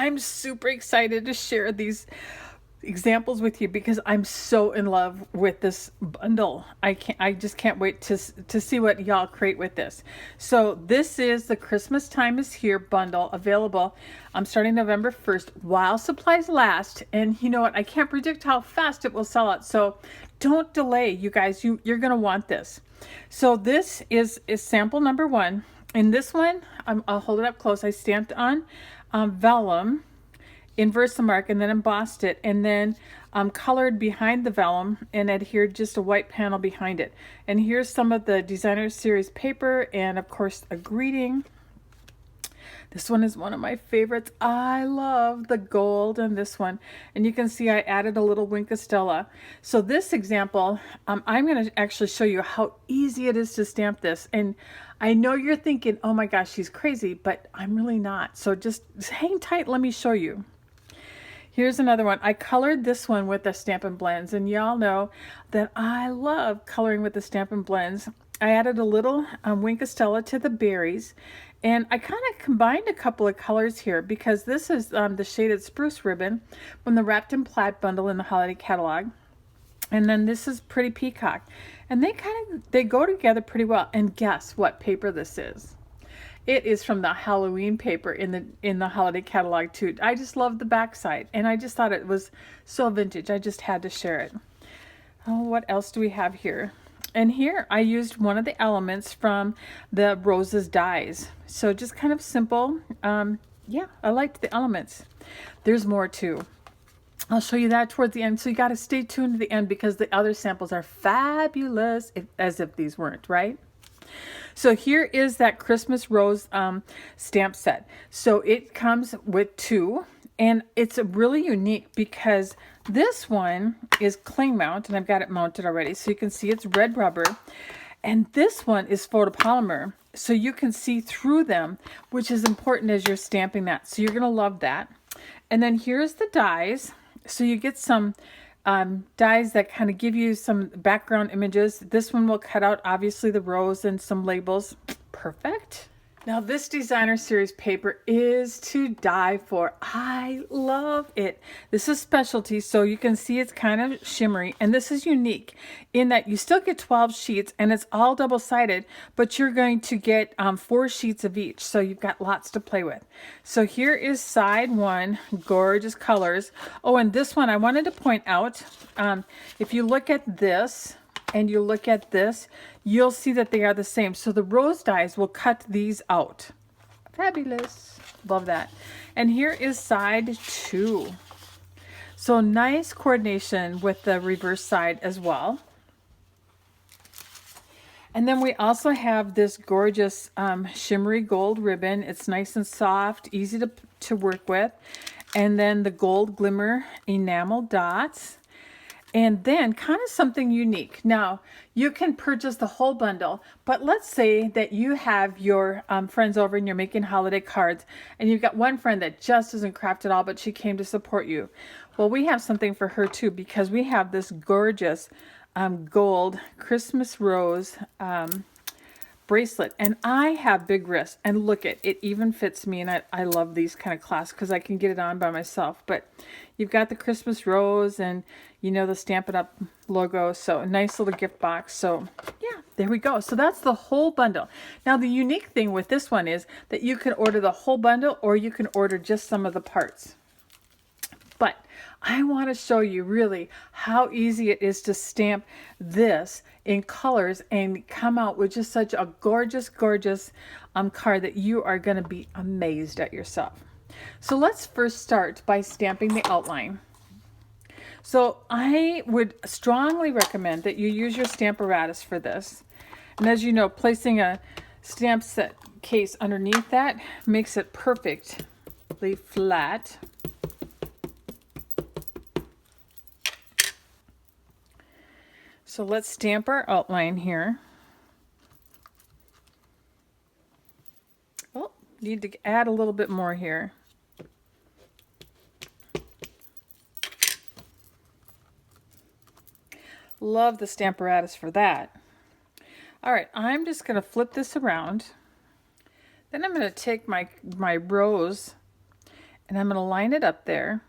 I'm super excited to share these examples with you because I'm so in love with this bundle. I just can't wait to see what y'all create with this. So this is the Christmas Time is Here bundle, available starting November 1st while supplies last. And you know what? I can't predict how fast it will sell out. So don't delay, you guys. You're going to want this. So this is sample number 1. In this one, I'll hold it up close. I stamped on vellum in Versamark and then embossed it, and then colored behind the vellum and adhered just a white panel behind it. And here's some of the designer series paper, and of course a greeting. This one is one of my favorites. I love the gold in this one. And you can see I added a little Wink of Stella. So this example, I'm going to actually show you how easy it is to stamp this. And I know you're thinking, oh my gosh, she's crazy, but I'm really not. So just hang tight. Let me show you. Here's another one. I colored this one with the Stampin' Blends, and y'all know that I love coloring with the Stampin' Blends. I added a little Wink of Stella to the berries, and I kind of combined a couple of colors here because this is the shaded Spruce Ribbon from the Wrapped in Plaid bundle in the holiday catalog. And then this is Pretty Peacock, and they go together pretty well. And guess what paper this is? It is from the Halloween paper in the holiday catalog too. I just love the backside, and I just thought it was so vintage. I just had to share it. Oh, what else do we have here? And here I used one of the elements from the Roses dies. So just kind of simple. Yeah, I liked the elements. There's more too. I'll show you that towards the end. So you got to stay tuned to the end because the other samples are fabulous, as if these weren't, right? So here is that Christmas Rose stamp set. So it comes with 2, and it's really unique because this one is cling mount, and I've got it mounted already. So you can see it's red rubber, and this one is photopolymer. So you can see through them, which is important as you're stamping that. So you're going to love that. And then here's the dies. So you get some dies that kind of give you some background images. This one will cut out obviously the rose and some labels. Perfect. Now this designer series paper is to die for. I love it. This is specialty, so you can see it's kind of shimmery, and this is unique in that you still get 12 sheets and it's all double-sided, but you're going to get 4 sheets of each, so you've got lots to play with. So here is side 1, gorgeous colors. Oh, and this one I wanted to point out, if you look at this and you look at this, you'll see that they are the same. So the rose dies will cut these out. Fabulous. Love that. And here is side 2. So nice coordination with the reverse side as well. And then we also have this gorgeous shimmery gold ribbon. It's nice and soft, easy to work with. And then the gold glimmer enamel dots. And then kind of something unique. Now, you can purchase the whole bundle, but let's say that you have your friends over and you're making holiday cards, and you've got one friend that just doesn't craft at all, but she came to support you. Well, we have something for her too, because we have this gorgeous gold Christmas rose bracelet, and I have big wrists, and look, it even fits me, and I love these kind of clasps because I can get it on by myself. But you've got the Christmas rose and you know the Stampin' Up logo, so a nice little gift box. So yeah, there we go. So that's the whole bundle. Now the unique thing with this one is that you can order the whole bundle or you can order just some of the parts. But I want to show you really how easy it is to stamp this in colors and come out with just such a gorgeous, gorgeous card that you are going to be amazed at yourself. So let's first start by stamping the outline. So I would strongly recommend that you use your Stamparatus for this. And as you know, placing a stamp set case underneath that makes it perfectly flat. So let's stamp our outline here. Oh, need to add a little bit more here. Love the Stamparatus for that. All right, I'm just going to flip this around. Then I'm going to take my rose And I'm going to line it up there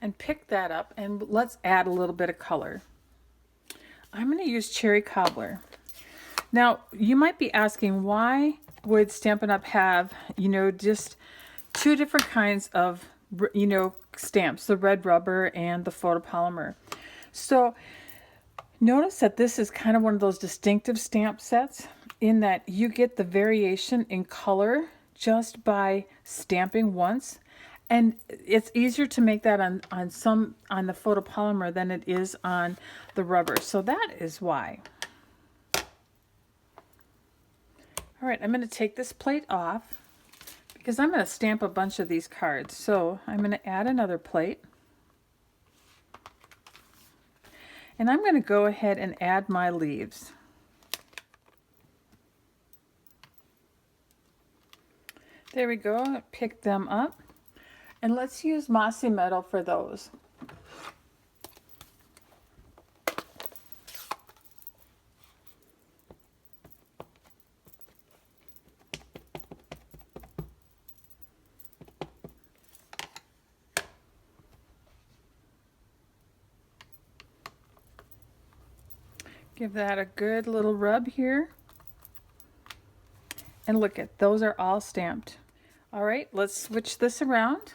and pick that up, and let's add a little bit of color. I'm going to use Cherry Cobbler. Now, you might be asking, why would Stampin' Up! Have, just two different kinds of, stamps, the red rubber and the photopolymer? So notice that this is kind of one of those distinctive stamp sets in that you get the variation in color just by stamping once. And it's easier to make that on the photopolymer than it is on the rubber. So that is why. All right, I'm going to take this plate off because I'm going to stamp a bunch of these cards. So I'm going to add another plate. And I'm going to go ahead and add my leaves. There we go, pick them up. And let's use mossy metal for those. Give that a good little rub here. And look at, those are all stamped. All right, let's switch this around.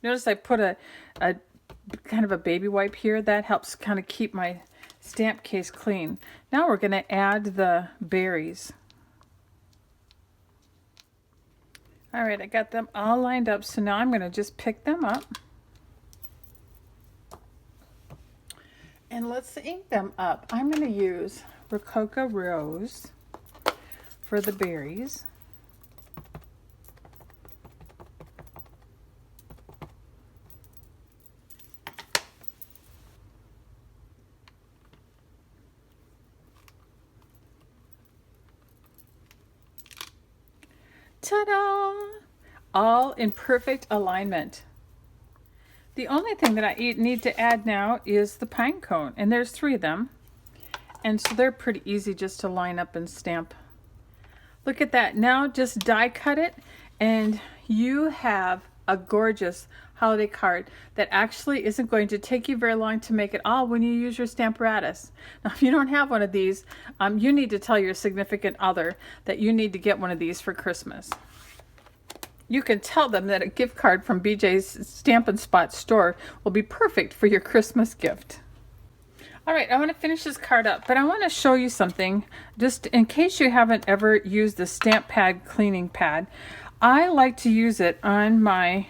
Notice I put a kind of a baby wipe here. That helps kind of keep my stamp case clean. Now we're going to add the berries. All right, I got them all lined up, so now I'm going to just pick them up. And let's ink them up. I'm going to use Rococo Rose for the berries. Ta-da! All in perfect alignment. The only thing that I need to add now is the pine cone, and there's 3 of them, and so they're pretty easy just to line up and stamp. Look at that. Now just die cut it, and you have a gorgeous holiday card that actually isn't going to take you very long to make it all when you use your Stamparatus. Now, if you don't have one of these, you need to tell your significant other that you need to get one of these for Christmas. You can tell them that a gift card from BJ's Stampin' Spot store will be perfect for your Christmas gift. All right, I want to finish this card up, but I want to show you something just in case you haven't ever used the stamp pad cleaning pad. I like to use it on my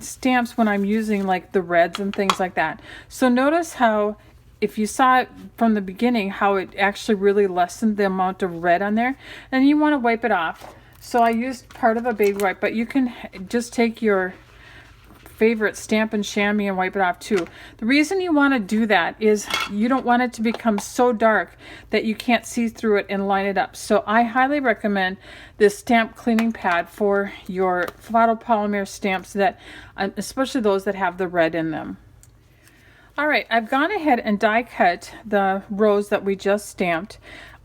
stamps when I'm using like the reds and things like that. So notice how, if you saw it from the beginning, how it actually really lessened the amount of red on there, and you want to wipe it off. So I used part of a baby wipe, but you can just take your favorite Stampin' Chamois and wipe it off too. The reason you want to do that is you don't want it to become so dark that you can't see through it and line it up. So I highly recommend this stamp cleaning pad for your photopolymer stamps, that, especially those that have the red in them. All right, I've gone ahead and die cut the rose that we just stamped.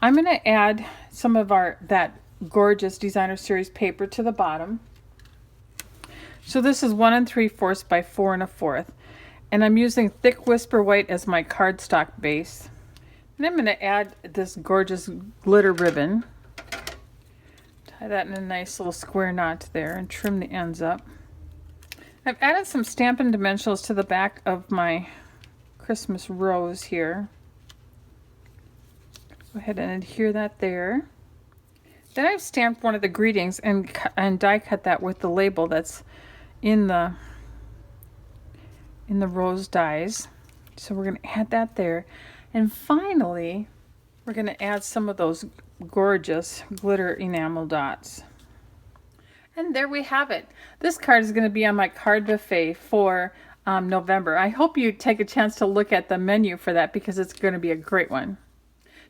I'm going to add some of that gorgeous Designer Series paper to the bottom. So this is 1 3/4 by 4 1/4, and I'm using thick Whisper White as my cardstock base. And I'm going to add this gorgeous glitter ribbon. Tie that in a nice little square knot there and trim the ends up. I've added some Stampin' Dimensionals to the back of my Christmas rose here. Go ahead and adhere that there. Then I've stamped one of the greetings and die cut that with the label that's in the rose dies. So we're going to add that there. And finally, we're going to add some of those gorgeous glitter enamel dots. And there we have it. This card is going to be on my card buffet for November. I hope you take a chance to look at the menu for that, because it's going to be a great one.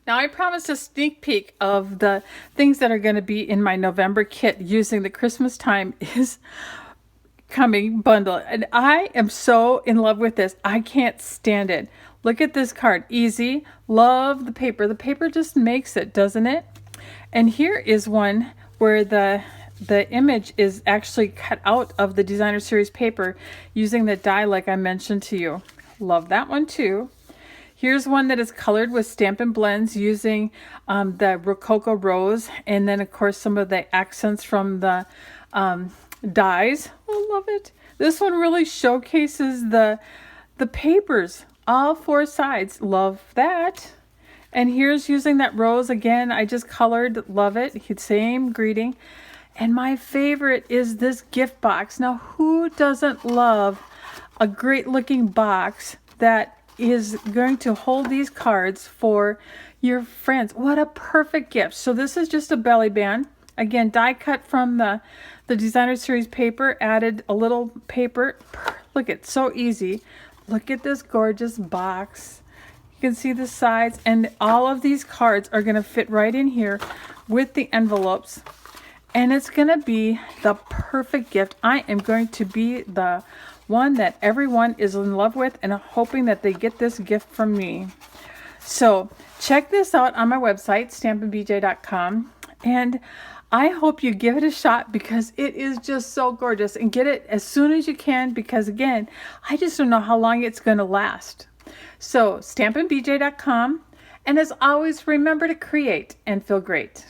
Now, I promised a sneak peek of the things that are going to be in my November kit using the Christmastime is Coming bundle. And I am so in love with this. I can't stand it. Look at this card. Easy. Love the paper. The paper just makes it, doesn't it? And here is one where the image is actually cut out of the designer series paper using the die like I mentioned to you. Love that one too. Here's one that is colored with Stampin' Blends using the Rococo Rose, and then of course some of the accents from the dies. I love it. This one really showcases the papers, all four sides. Love that. And here's using that rose again. I just colored. Love it. Same greeting. And my favorite is this gift box. Now, who doesn't love a great looking box that is going to hold these cards for your friends? What a perfect gift. So this is just a belly band. Again, die cut from the designer series paper, added a little paper. Look, it's so easy. Look at this gorgeous box. You can see the sides, and all of these cards are going to fit right in here with the envelopes, and it's going to be the perfect gift. I am going to be the one that everyone is in love with and hoping that they get this gift from me. So check this out on my website, stampinbj.com, and I hope you give it a shot because it is just so gorgeous, and get it as soon as you can because again, I just don't know how long it's going to last. So stampinbj.com, and as always, remember to create and feel great.